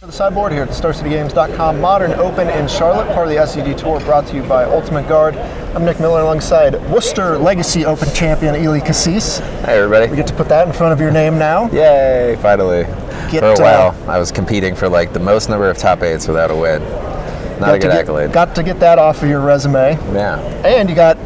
The sideboard here at StarCityGames.com. Modern Open in Charlotte, part of the SCG Tour, brought to you by Ultimate Guard. I'm Nick Miller alongside Worcester Legacy Open champion Eli Kassiss. Hey everybody. We get to put that in front of your name now. Yay, finally. For a while, I was competing for like the most number of top 8s without a win. Not a good accolade. Got to get that off of your resume. Yeah. And you got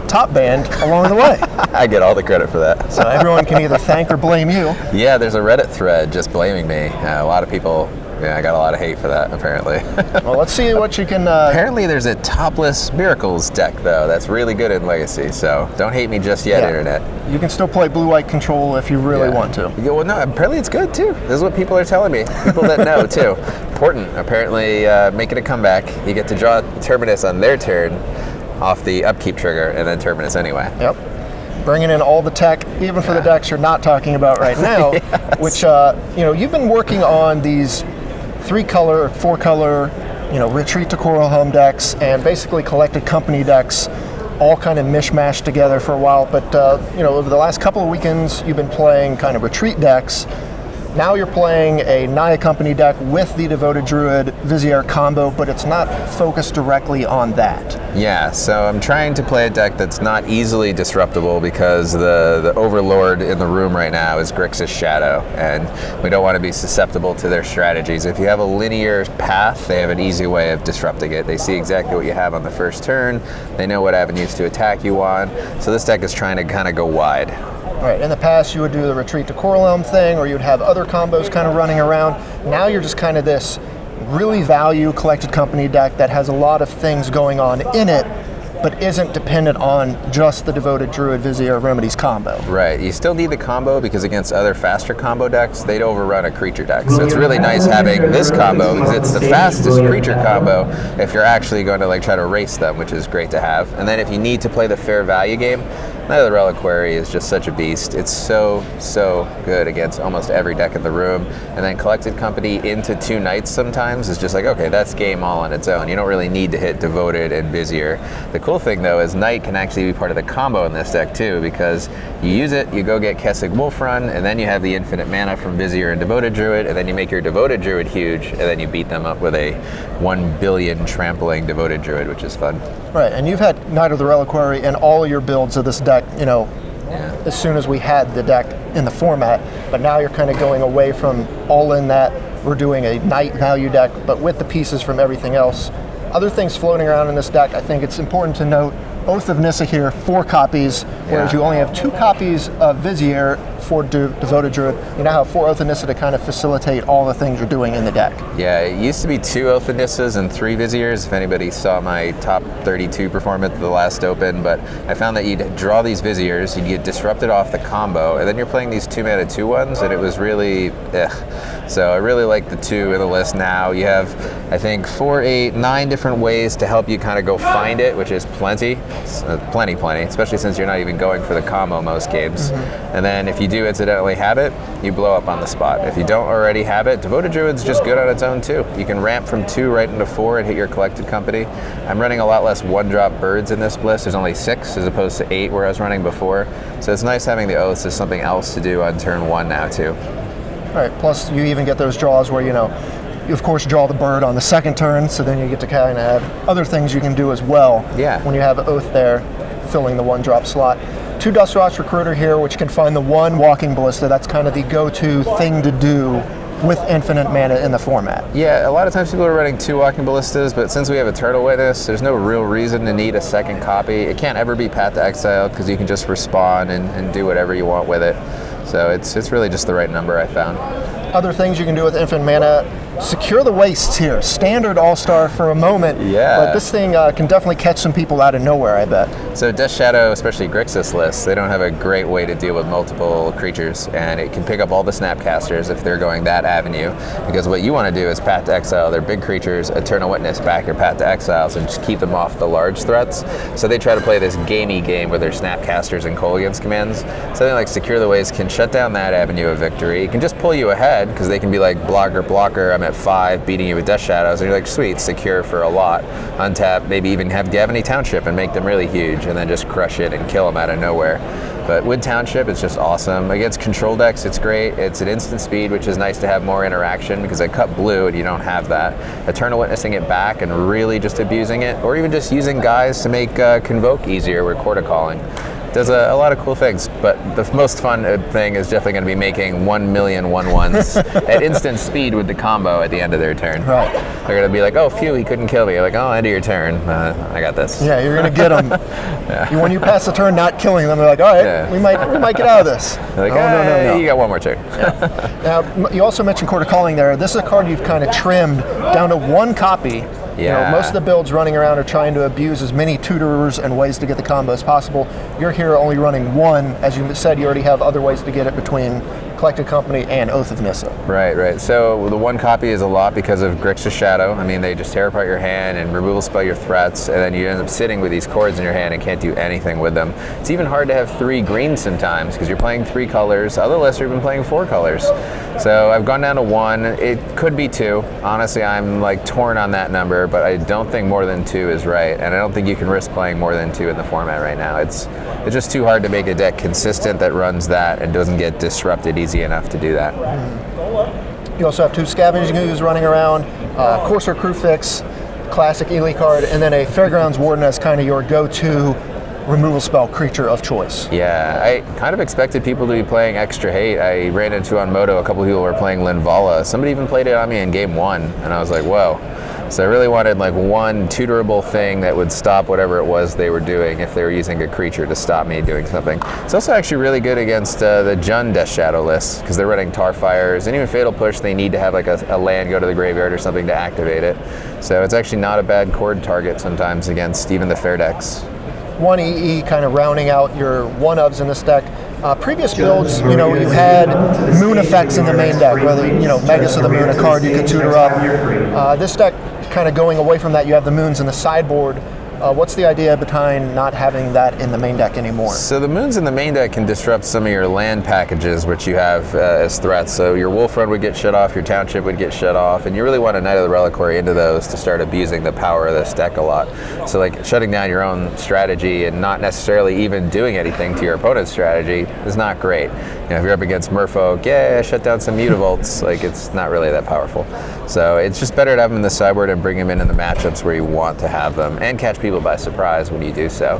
top banned along the way. I get all the credit for that. So everyone can either thank or blame you. Yeah, there's a Reddit thread just blaming me. A lot of people... Yeah, I got a lot of hate for that, apparently. Well, let's see what you can... Apparently there's a Topless Miracles deck, though, that's really good in Legacy, so don't hate me just yet, Internet. You can still play blue-white control if you really want to. Yeah, well, no, apparently it's good, too. This is what people are telling me. People that know, too. Important, apparently, making a comeback. You get to draw Terminus on their turn off the upkeep trigger, and then Terminus anyway. Yep. Bringing in all the tech, even for the decks you're not talking about right now, Yes. Which, you've been working on these 3-color, 4-color, retreat to Coral Home decks and basically collected company decks, all kind of mishmashed together for a while. But over the last couple of weekends, you've been playing kind of retreat decks. Now you're playing a Naya Company deck with the Devoted Druid Vizier combo, but it's not focused directly on that. Yeah, so I'm trying to play a deck that's not easily disruptible because the overlord in the room right now is Grixis Shadow, and we don't want to be susceptible to their strategies. If you have a linear path, they have an easy way of disrupting it. They see exactly what you have on the first turn, they know what avenues to attack you on, so this deck is trying to kind of go wide. Right, in the past you would do the retreat to Coral Elm thing, or you'd have other combos kind of running around. Now you're just kind of this really value collected company deck that has a lot of things going on in it, but isn't dependent on just the Devoted Druid Vizier Remedies combo. Right, you still need the combo because against other faster combo decks, they'd overrun a creature deck. So it's really nice having this combo because it's the fastest creature combo if you're actually going to try to race them, which is great to have. And then if you need to play the fair value game, Night of the Reliquary is just such a beast. It's so good against almost every deck in the room. And then Collected Company into 2 Knights sometimes is just like, okay, that's game all on its own. You don't really need to hit Devoted and Vizier. The cool thing though is Knight can actually be part of the combo in this deck too, because you use it, you go get Kessig Wolfrun, and then you have the infinite mana from Vizier and Devoted Druid, and then you make your Devoted Druid huge, and then you beat them up with a 1 billion trampling Devoted Druid, which is fun. Right, and you've had Night of the Reliquary in all your builds of this deck, as soon as we had the deck in the format, but now you're kind of going away from all in that. We're doing a Knight value deck, but with the pieces from everything else. Other things floating around in this deck, I think it's important to note, Oath of Nissa here, 4 copies, whereas you only have 2 copies of Vizier for Devoted Druid. You now have 4 Oath of Nissa to kind of facilitate all the things you're doing in the deck. Yeah, it used to be 2 Oath of Nissas and 3 Viziers, if anybody saw my top 32 performance at the last Open, but I found that you'd draw these Viziers, you'd get disrupted off the combo, and then you're playing these 2-mana 2/1s, and it was really, So I really like the 2 in the list now. You have, I think, 4, 8, 9 different ways to help you kind of go find it, which is plenty, especially since you're not even going for the combo most games. And then if you do incidentally have it, you blow up on the spot. If you don't already have it, Devoted Druid's just good on its own too. You can ramp from 2 right into 4 and hit your Collected Company. I'm running a lot less 1-drop birds in this Bliss. There's only 6 as opposed to 8 where I was running before. So it's nice having the Oaths as something else to do on turn 1 now too. All right, plus you even get those draws where, you of course draw the bird on the second turn, so then you get to kind of have other things you can do as well. Yeah. When you have Oath there, filling the 1-drop slot. 2 Dustwatch Recruiter here, which can find the 1 Walking Ballista. That's kind of the go-to thing to do with infinite mana in the format. Yeah, a lot of times people are running 2 Walking Ballistas, but since we have Eternal Witness, there's no real reason to need a second copy. It can't ever be Path to Exile because you can just respawn and do whatever you want with it. So it's really just the right number, I found. Other things you can do with infinite mana, secure the wastes here. Standard all-star for a moment, but this thing can definitely catch some people out of nowhere, I bet. So Death Shadow, especially Grixis lists, they don't have a great way to deal with multiple creatures, and it can pick up all the Snapcasters if they're going that avenue, because what you want to do is Path to Exile their big creatures, Eternal Witness back your Path to Exiles, and just keep them off the large threats. So they try to play this gamey game with their Snapcasters and Kolaghan's commands. Something like Secure the Waste can shut down that avenue of victory. It can just pull you ahead, because they can be like blocker, I'm at 5, beating you with Death Shadows, and you're like, sweet, secure for a lot. Untap, maybe even have Gavany Township and make them really huge, and then just crush it and kill them out of nowhere. But with Township, it's just awesome. Against control decks, it's great. It's an instant speed, which is nice to have more interaction because I cut blue and you don't have that. Eternal Witnessing it back and really just abusing it, or even just using guys to make Convoke easier with Quarter Calling. Does a lot of cool things, but the most fun thing is definitely going to be making 1 million 1/1s at instant speed with the combo at the end of their turn. Right. They're going to be like, oh, phew, he couldn't kill me. You're like, oh, end of your turn. I got this. Yeah, you're going to get them. Yeah. When you pass the turn not killing them, they're like, all right, we might get out of this. They're like, no. You got one more turn. Yeah. Now, you also mentioned Quarter Calling there. This is a card you've kind of trimmed down to one copy. Yeah. Most of the builds running around are trying to abuse as many tutorers and ways to get the combo as possible. You're here only running one. As you said, you already have other ways to get it between Collected Company and Oath of Nissa. Right. So the one copy is a lot because of Grixis Shadow. I mean, they just tear apart your hand and removal spell your threats, and then you end up sitting with these cards in your hand and can't do anything with them. It's even hard to have 3 greens sometimes because you're playing 3 colors. Other lists have been playing 4 colors. So I've gone down to 1. It could be 2. Honestly, I'm like torn on that number, but I don't think more than 2 is right, and I don't think you can risk playing more than 2 in the format right now. It's just too hard to make a deck consistent that runs that and doesn't get disrupted easy enough to do that. You also have 2 Scavenging Ooze running around, Courser Crew Fix, classic Ely card, and then a Fairgrounds Warden as kind of your go-to removal spell creature of choice. Yeah, I kind of expected people to be playing Extra Hate. I ran into on Moto a couple of people were playing Linvala. Somebody even played it on me in game 1, and I was like, whoa. So I really wanted like one tutorable thing that would stop whatever it was they were doing if they were using a creature to stop me doing something. It's also actually really good against the Jund Death Shadow list because they're running Tarfires, and even Fatal Push they need to have like a land go to the graveyard or something to activate it. So it's actually not a bad chord target sometimes against even the fair decks. 1 EE kind of rounding out your one-ofs in this deck. Previous builds, you had moon effects in the main deck, whether, Magus of the Moon, a card you could tutor up. This deck kind of going away from that, you have the moons in the sideboard. What's the idea behind not having that in the main deck anymore? So the moons in the main deck can disrupt some of your land packages, which you have as threats. So your Wolf Run would get shut off, your Township would get shut off, and you really want a Knight of the Reliquary into those to start abusing the power of this deck a lot. So like shutting down your own strategy and not necessarily even doing anything to your opponent's strategy is not great. If you're up against Merfolk, shut down some Mutavaults, like it's not really that powerful. So it's just better to have them in the sideboard and bring them in the matchups where you want to have them and catch people by surprise when you do so.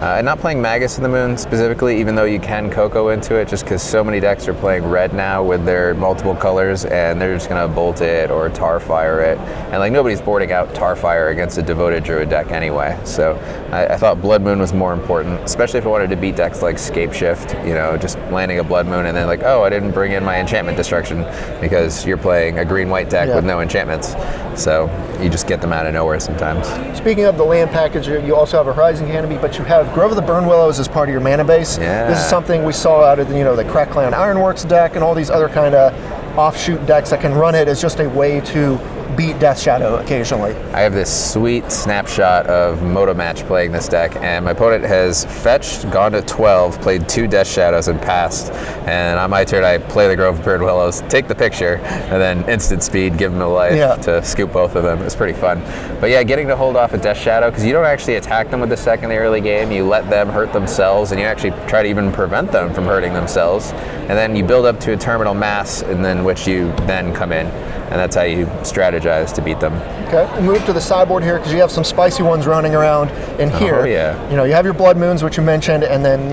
And not playing Magus of the Moon specifically, even though you can Coco into it, just because so many decks are playing red now with their multiple colors, and they're just going to bolt it or Tarfire it. And like nobody's boarding out Tarfire against a devoted Druid deck anyway. So I thought Blood Moon was more important, especially if I wanted to beat decks like Scapeshift, just landing a Blood Moon and then like, oh, I didn't bring in my enchantment destruction because you're playing a green-white deck with no enchantments. So you just get them out of nowhere sometimes. Speaking of the land package, you also have a Horizon Canopy, but you have Grove of the Burn Willows as part of your mana base. Yeah. This is something we saw out of the Crack Clan Ironworks deck and all these other kind of offshoot decks that can run it as just a way to beat Death Shadow occasionally. I have this sweet snapshot of Moto Match playing this deck, and my opponent has fetched, gone to 12, played 2 Death Shadows, and passed. And on my turn, I play the Grove of Burn Willows, take the picture, and then instant speed, give them a life to scoop both of them. It's pretty fun. But yeah, getting to hold off a Death Shadow, because you don't actually attack them with the deck in the early game, you let them hurt themselves, and you actually try to even prevent them from hurting themselves. And then you build up to a terminal mass, and then which you then come in. And that's how you strategize to beat them. Okay, we'll move to the sideboard here because you have some spicy ones running around in here. Oh, yeah. You have your Blood Moons, which you mentioned, and then,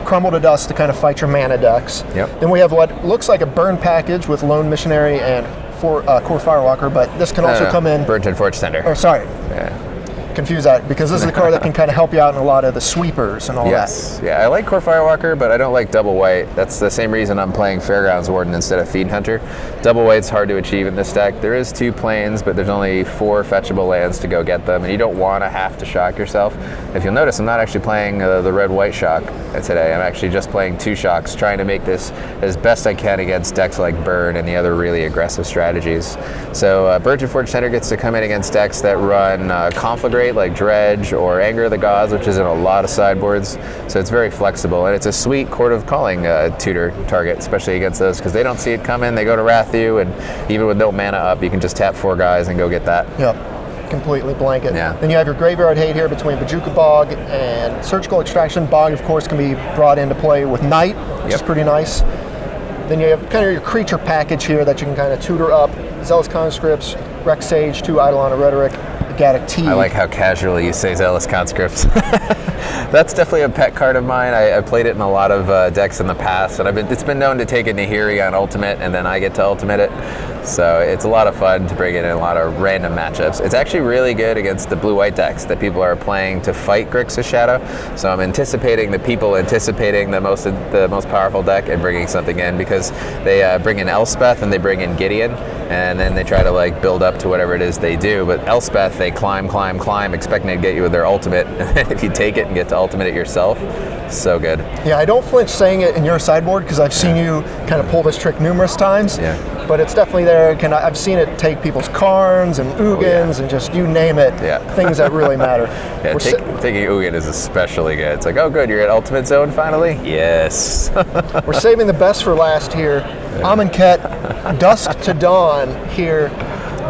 Crumble to Dust to kind of fight your mana decks. Yep. Then we have what looks like a burn package with Lone Missionary and Core Firewalker, but this can also come in. Burnt and Forge Tender. Oh, sorry. Yeah. Confuse that because this is a card that can kind of help you out in a lot of the sweepers and all that. Yeah, I like Core Firewalker, but I don't like Double White. That's the same reason I'm playing Fairgrounds Warden instead of Fiend Hunter. Double White's hard to achieve in this deck. There is 2 planes, but there's only 4 fetchable lands to go get them, and you don't want to have to shock yourself. If you'll notice, I'm not actually playing the Red-White shock today. I'm actually just playing 2 shocks, trying to make this as best I can against decks like Burn and the other really aggressive strategies. So Burnt and Forge Tender gets to come in against decks that run Conflagrate like Dredge or Anger of the Gods, which is in a lot of sideboards. So it's very flexible, and it's a sweet Court of Calling tutor target, especially against those, because they don't see it coming. They go to Wrath you, and even with no mana up, you can just tap 4 guys and go get that. Yep. completely blanket. Yeah. Then you have your graveyard hate here between Bojuka Bog and Surgical Extraction. Bog, of course, can be brought into play with Knight, which is pretty nice. Then you have kind of your creature package here that you can kind of tutor up. Zealous Conscripts, Rex Sage, 2 Eidolon of Rhetoric, Gaddock T. I like how casually you say Zealous Conscripts. That's definitely a pet card of mine. I played it in a lot of decks in the past, and it's been known to take a Nahiri on Ultimate, and then I get to Ultimate it. So it's a lot of fun to bring it in a lot of random matchups. It's actually really good against the blue-white decks that people are playing to fight Grixis Shadow. So I'm anticipating the people anticipating the most powerful deck and bringing something in, because they bring in Elspeth and they bring in Gideon, and then they try to like build up to whatever it is they do. But Elspeth, they climb, expecting to get you with their ultimate. And if you take it and get to ultimate it yourself, so good. Yeah, I don't flinch saying it in your sideboard because I've seen you kind of pull this trick numerous times. Yeah. But it's definitely there. I've seen it take people's Karns and Ugins and just you name it. Yeah. Things that really matter. Yeah, taking Ugin is especially good. It's like, oh good, you're at Ultimate Zone finally? Yes. We're saving the best for last here. Amonkhet, Dusk to Dawn here,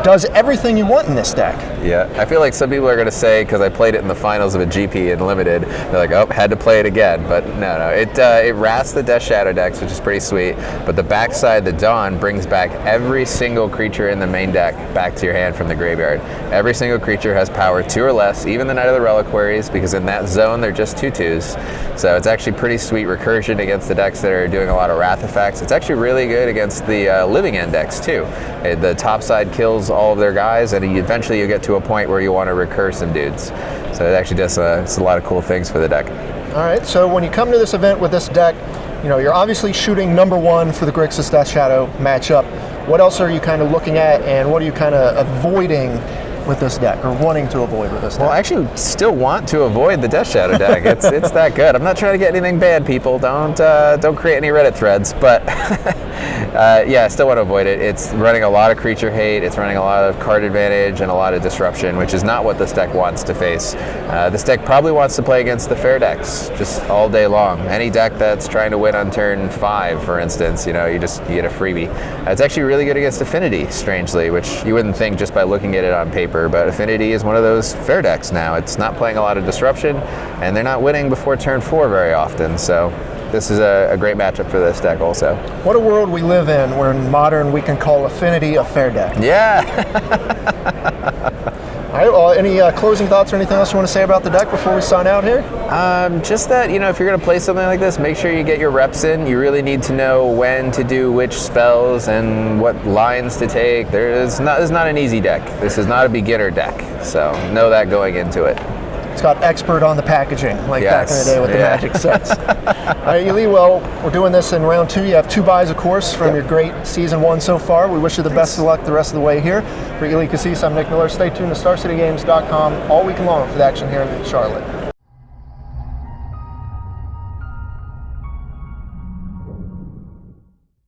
does everything you want in this deck. Yeah, I feel like some people are going to say, because I played it in the finals of a GP in Limited, they're like, oh, had to play it again. But no, it wraps the Death Shadow decks, which is pretty sweet. But the backside, the Dawn, brings back every single creature in the main deck back to your hand from the graveyard. Every single creature has power 2 or less, even the Knight of the Reliquaries, because in that zone they're just 2/2s. So it's actually pretty sweet recursion against the decks that are doing a lot of Wrath effects. It's actually really good against the Living End decks too. The top side kills all of their guys, and eventually you get to a point where you want to recur some dudes. So it actually does it's a lot of cool things for the deck. All right, so when you come to this event with this deck, you're obviously shooting #1 for the Grixis Death Shadow matchup. What else are you kind of looking at, and what are you kind of avoiding with this deck, or wanting to avoid with this deck? Well, I actually still want to avoid the Death Shadow deck. It's that good. I'm not trying to get anything bad, people. Don't create any Reddit threads, but yeah, I still want to avoid it. It's running a lot of creature hate, it's running a lot of card advantage, and a lot of disruption, which is not what this deck wants to face. This deck probably wants to play against the fair decks just all day long. Any deck that's trying to win on turn 5, for instance, you get a freebie. It's actually really good against Affinity, strangely, which you wouldn't think just by looking at it on paper. But Affinity is one of those fair decks now. It's not playing a lot of disruption, and they're not winning before turn 4 very often. So this is a great matchup for this deck also. What a world we live in, where in Modern we can call Affinity a fair deck. Yeah. All right, well, any closing thoughts or anything else you want to say about the deck before we sign out here? Just that, if you're going to play something like this, make sure you get your reps in. You really need to know when to do which spells and what lines to take. This is not an easy deck. This is not a beginner deck, so know that going into it. It's got expert on the packaging, like back in the day with the Magic sets. All right, Yuli, well, we're doing this in round 2. You have 2 buys, of course, from your great season 1 so far. We wish you the best of luck the rest of the way here. For Yuli Kassiss, I'm Nick Miller. Stay tuned to StarCityGames.com all week long for the action here in Charlotte.